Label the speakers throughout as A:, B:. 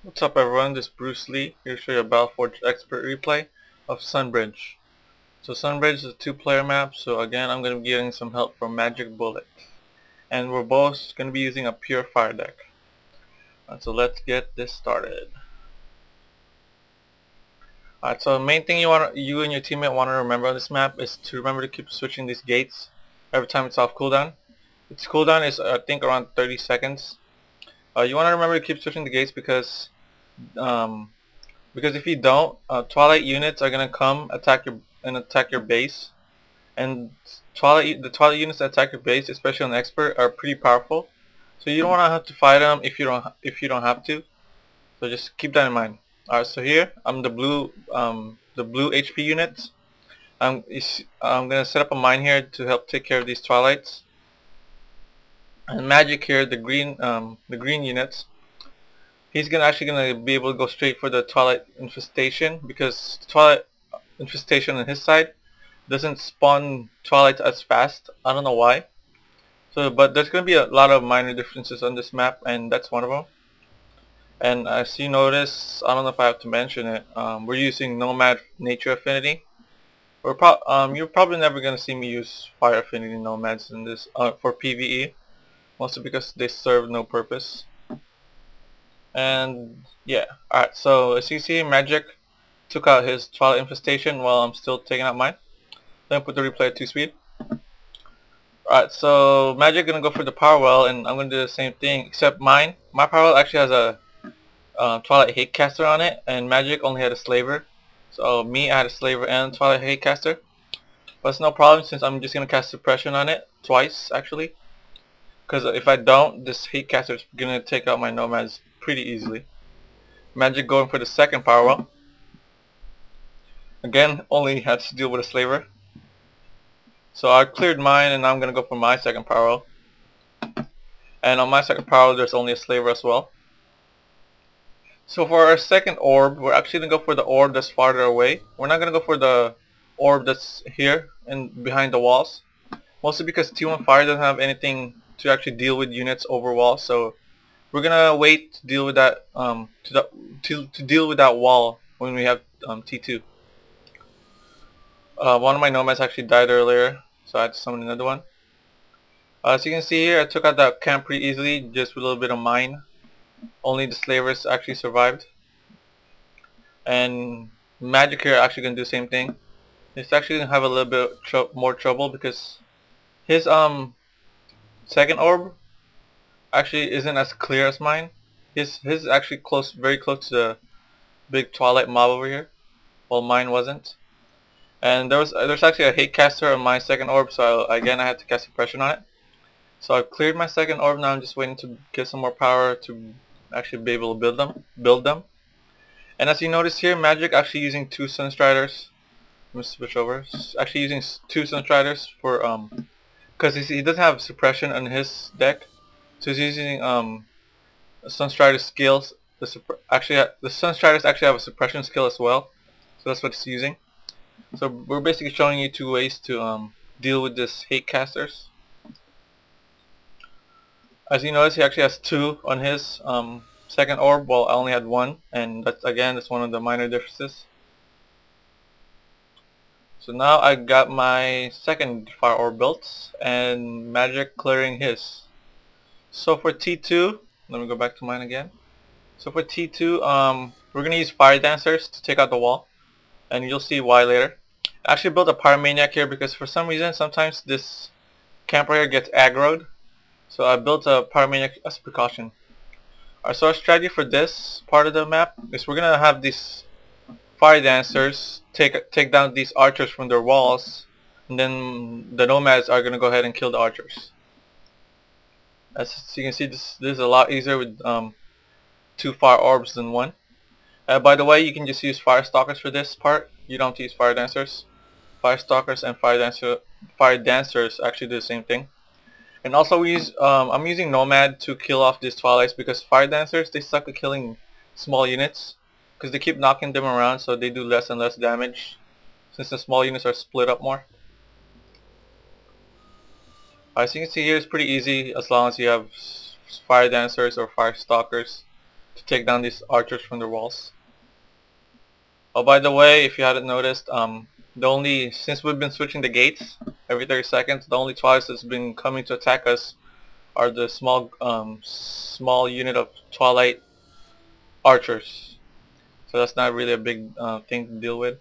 A: What's up everyone, this is BruisedLee here to show you a BattleForge expert replay of Sunbridge. So Sunbridge is a 2-player map, so again I'm going to be getting some help from MagicBullet. And we're both going to be using a pure fire deck. So let's get this started. Alright, so the main thing you and your teammate want to remember on this map is to remember to keep switching these gates every time it's off cooldown. Its cooldown is I think around 30 seconds. You want to remember to keep switching the gates because if you don't, Twilight units are gonna come attack your base, and the Twilight units that attack your base, especially on Expert, are pretty powerful. So you don't want to have to fight them if you don't have to. So just keep that in mind. Alright, so here I'm the blue HP units. I'm gonna set up a mine here to help take care of these Twilights. And Magic here, the green units. He's actually gonna be able to go straight for the Twilight Infestation because Twilight Infestation on his side doesn't spawn Twilights as fast. I don't know why. So, but there's gonna be a lot of minor differences on this map, and that's one of them. And as you notice, I don't know if I have to mention it. We're using Nomad Nature Affinity. You're probably never gonna see me use Fire Affinity Nomads in this for PvE, mostly because they serve no purpose. And yeah, alright, so as you see, Magic took out his Twilight Infestation while I'm still taking out mine. Then put the replay at 2 speed. Alright, so Magic gonna go for the Power Well, and I'm gonna do the same thing, except my Power Well actually has a Twilight Hatecaster on it, and Magic only had a Slaver. So I had a Slaver and Twilight Hatecaster. But it's no problem since I'm just gonna cast Suppression on it twice actually. Because if I don't, this Hatecaster is gonna take out my Nomads pretty easily. Magic going for the second Power Well. Again, only had to deal with a Slaver. So I cleared mine, and now I'm gonna go for my second Power Well. And on my second Power Well, there's only a Slaver as well. So for our second orb, we're actually gonna go for the orb that's farther away. We're not gonna go for the orb that's here and behind the walls. Mostly because T1 Fire doesn't have anything to actually deal with units over walls, so we're gonna wait to deal with that to deal with that wall when we have T2. One of my Nomads actually died earlier, so I had to summon another one. As you can see here, I took out that camp pretty easily, just with a little bit of mine. Only the Slavers actually survived. And Magic here actually gonna do the same thing. He's actually gonna have a little bit more trouble because his second orb actually isn't as clear as mine. His is actually very close to the big Twilight mob over here, while mine wasn't. And there's actually a Hatecaster on my second orb, so again I had to cast Suppression on it. So I've cleared my second orb. Now I'm just waiting to get some more power to actually be able to build them. And as you notice here, Magic actually using 2 Sunstriders. Let me switch over. Actually using 2 Sunstriders for because he doesn't have Suppression on his deck. So he's using Sunstrider skills. The Sunstriders actually have a suppression skill as well, so that's what he's using. So we're basically showing you 2 ways to deal with this Hatecasters. As you notice, he actually has 2 on his second orb, while I only had 1, and that's one of the minor differences. So now I got my second fire orb built, and Magic clearing his. So for T2, let me go back to mine again. So for T2, we're gonna use Fire Dancers to take out the wall, and you'll see why later. I actually built a Pyromaniac here because for some reason sometimes this camper here gets aggroed, so I built a Pyromaniac as a precaution. Alright, so our strategy for this part of the map is we're gonna have these Fire Dancers take down these archers from their walls, and then the Nomads are gonna go ahead and kill the archers. As you can see, this is a lot easier with 2 fire orbs than 1. By the way, you can just use Fire Stalkers for this part. You don't have to use Fire Dancers. Fire Stalkers and Fire Dancers actually do the same thing. And also I'm using Nomad to kill off these Twilights because Fire Dancers, they suck at killing small units because they keep knocking them around, so they do less and less damage since the small units are split up more. As you can see here, it's pretty easy as long as you have Fire Dancers or Fire Stalkers to take down these archers from their walls. Oh, by the way, if you hadn't noticed, since we've been switching the gates every 30 seconds, the only Twilights that's been coming to attack us are the small unit of Twilight archers. So that's not really a big thing to deal with.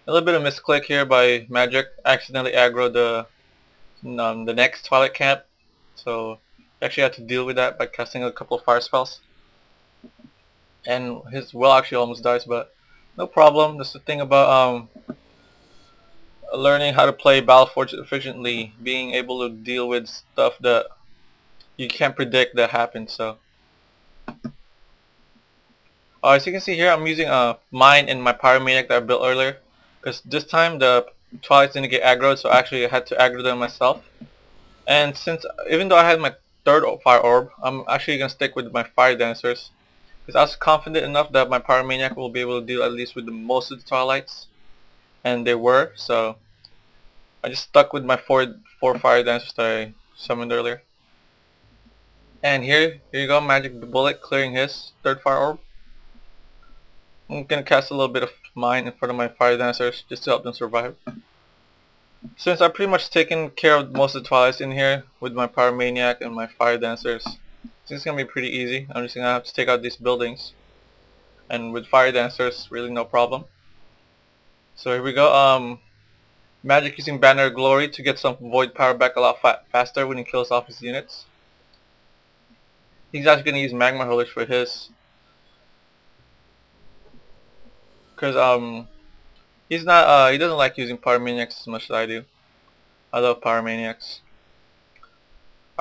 A: A little bit of misclick here by Magic. Accidentally aggro the next Twilight camp. So actually had to deal with that by casting a couple of fire spells. And his well actually almost dies, but no problem. That's the thing about learning how to play BattleForge efficiently, being able to deal with stuff that you can't predict that happens. So as you can see here, I'm using mine and my Pyromaniac that I built earlier, because this time the Twilights didn't get aggroed, so actually I had to aggro them myself. And since, even though I had my third Fire Orb, I'm actually going to stick with my Fire Dancers, because I was confident enough that my Pyromaniac will be able to deal at least with most of the Twilights, and they were, so I just stuck with my four Fire Dancers that I summoned earlier. And here you go, MagicBullet clearing his third Fire Orb. I'm going to cast a little bit of mine in front of my Fire Dancers just to help them survive. Since I've pretty much taken care of most of the Twilights in here with my Pyromaniac and my Fire Dancers, it's going to be pretty easy. I'm just going to have to take out these buildings. And with Fire Dancers, really no problem. So here we go. Magic using Banner of Glory to get some Void Power back a lot faster when he kills off his units. He's actually going to use Magma Hurlers for his. Because he doesn't like using Pyromaniacs as much as I do. I love Pyromaniacs.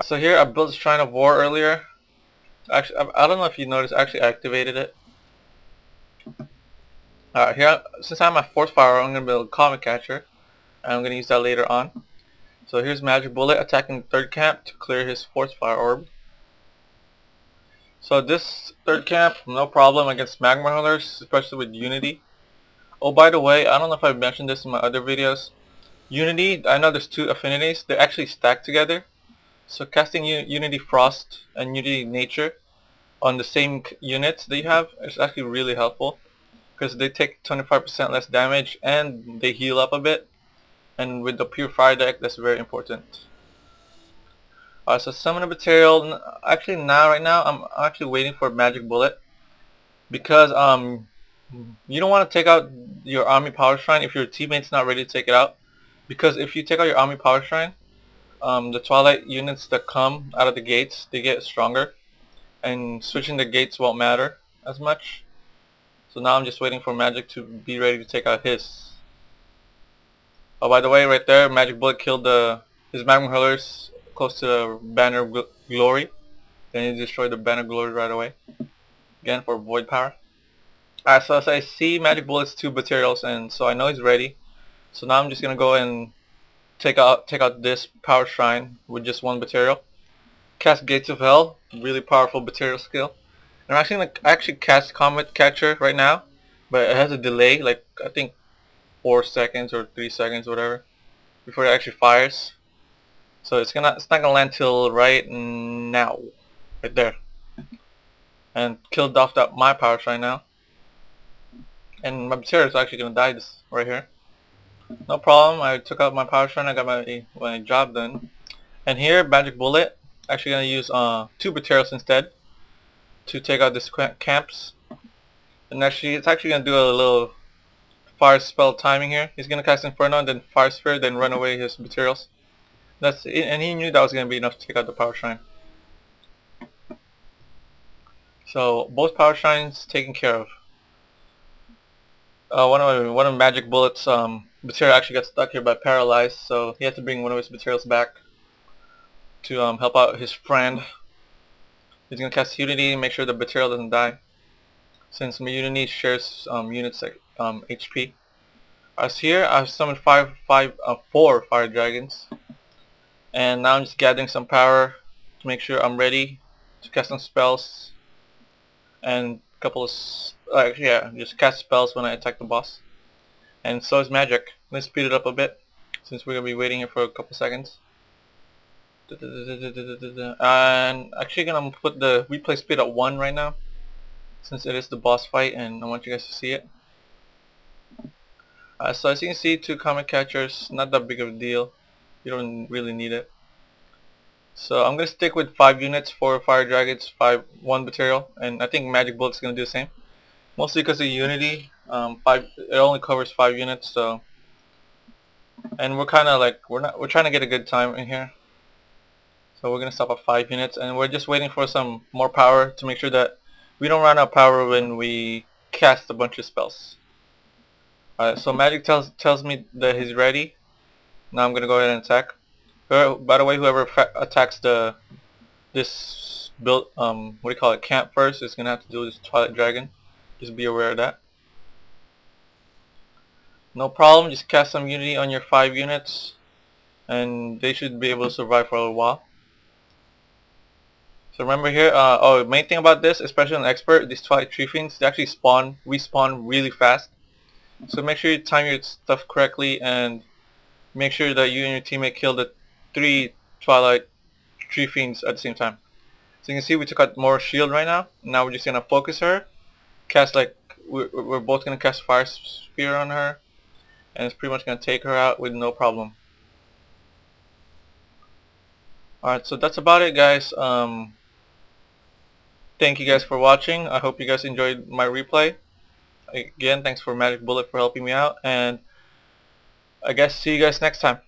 A: So here I built this Shrine of War earlier. Actually, I don't know if you noticed, I actually activated it. Here, since I have my fourth Fire, I'm going to build a Comet Catcher. And I'm going to use that later on. So here's MagicBullet attacking the third camp to clear his fourth Fire Orb. So this third camp, no problem against Magma Hurlers, especially with Unity. Oh, by the way, I don't know if I've mentioned this in my other videos. Unity, I know there's two affinities. They're actually stacked together. So casting Unity Frost and Unity Nature on the same units that you have is actually really helpful, because they take 25% less damage and they heal up a bit. And with the pure fire deck, that's very important. So summon a material. Actually, right now, I'm actually waiting for MagicBullet, because you don't want to take out your Army Power Shrine if your teammate's not ready to take it out. Because if you take out your Army Power Shrine, the Twilight units that come out of the gates, they get stronger, and switching the gates won't matter as much. So now I'm just waiting for Magic to be ready to take out his. Oh, by the way, right there, MagicBullet killed his Magma Hurlers close to the Banner of Glory. Then he destroyed the Banner of Glory right away. Again, for Void Power. Alright, so as I see MagicBullet's two materials, and so I know he's ready. So now I'm just gonna go and take out this Power Shrine with just one material. Cast Gates of Hell, really powerful material skill. And I'm actually gonna cast Comet Catcher right now, but it has a delay, like I think 4 seconds or 3 seconds, whatever, before it actually fires. So it's not gonna land till right now, right there. And killed off my Power Shrine now. And my material is actually gonna die right here. No problem. I took out my Power Shrine. I got my job done. And here, MagicBullet actually gonna use 2 materials instead to take out this camps. And actually, it's actually gonna do a little fire spell timing here. He's gonna cast Inferno and then Fire Sphere, then run away his materials. That's it, and he knew that was gonna be enough to take out the Power Shrine. So both Power Shrines taken care of. One of MagicBullet's material actually got stuck here by Paralyzed, so he had to bring one of his materials back to help out his friend. He's gonna cast Unity, make sure the material doesn't die, since Unity shares units like HP. As here, I've summoned 4 Fire Dragons, and now I'm just gathering some power to make sure I'm ready to cast some spells, and a couple of just cast spells when I attack the boss. And so is Magic. Let's speed it up a bit, since we're gonna be waiting here for a couple seconds. And actually gonna put the replay speed at 1 right now, since it is the boss fight and I want you guys to see it. So as you can see, 2 comet catchers, not that big of a deal. You don't really need it. So I'm gonna stick with 5 units for fire dragons, 1 material, and I think MagicBullet's gonna do the same. Mostly because of Unity, it only covers 5 units, so. And we're kind of like we're trying to get a good time in here. So we're gonna stop at 5 units, and we're just waiting for some more power to make sure that we don't run out of power when we cast a bunch of spells. Alright, so Magic tells me that he's ready. Now I'm gonna go ahead and attack. By the way, whoever attacks this build, what do you call it, camp first, is gonna have to deal with this Twilight Dragon. Just be aware of that. No problem. Just cast some Unity on your 5 units, and they should be able to survive for a little while. So remember here, main thing about this, especially on expert, these Twilight Tree Fiends, they actually respawn really fast. So make sure you time your stuff correctly and make sure that you and your teammate kill the 3 Twilight Tree Fiends at the same time. So you can see we took out more shield right now. Now we're just gonna focus her, cast we're both gonna cast Fire Spear on her, and it's pretty much gonna take her out with no problem. Alright, so that's about it, guys. Thank you guys for watching. I hope you guys enjoyed my replay. Again, thanks for MagicBullet for helping me out, and I guess see you guys next time.